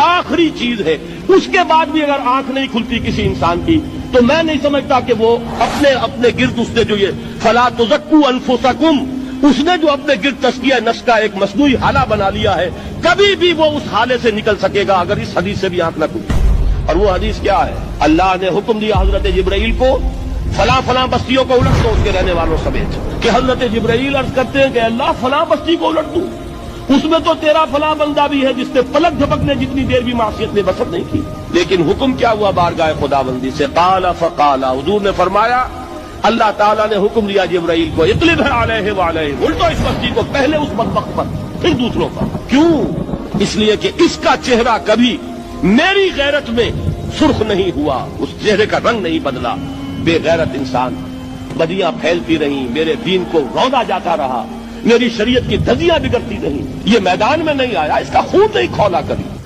آخری چیز ہے. اس کے بعد بھی اگر آنکھ نہیں کھلتی کسی انسان کی تو میں نہیں سمجھتا کہ وہ اپنے گرد اس نے جو یہ فلا تزکوا انفسکم، اس نے جو اپنے گرد تزکیہ نفس کا ایک مصنوعی حالہ بنا لیا ہے، کبھی بھی وہ اس حالے سے نکل سکے گا اگر اس حدیث سے بھی آنکھ نہ کھلے. اور وہ حدیث کیا ہے؟ اللہ نے حکم دیا حضرت جبرائیل کو فلاں فلاں بستیوں کو الٹ دو اس کے رہنے والوں سمیت، کہ حضرت جبرائیل عرض کرتے ہیں کہ اللہ فلاں بستی کو الٹ دوں، اس میں تو تیرا فلاں بندہ بھی ہے جس نے پلک جھپکنے جتنی دیر بھی معصیت میں بسر نہیں کی. لیکن حکم کیا ہوا بارگاہ خداوندی سے؟ قال فقال، حضور نے فرمایا اللہ تعالیٰ نے حکم دیا جبرائیل کو اقلب علیہ وعلیہ، الٹو اس بستی کو، پہلے اس بدبخت پر پھر دوسروں پر. کیوں؟ اس لیے کہ اس کا چہرہ کبھی میری غیرت میں سرخ نہیں ہوا، اس چہرے کا رنگ نہیں بدلا. بے غیرت انسان، بدیاں پھیلتی رہیں، میرے دین کو روندا جاتا رہا، میری شریعت کی دھجیاں بگڑتی رہیں. یہ میدان میں نہیں آیا، اس کا خون نہیں کھولا کبھی.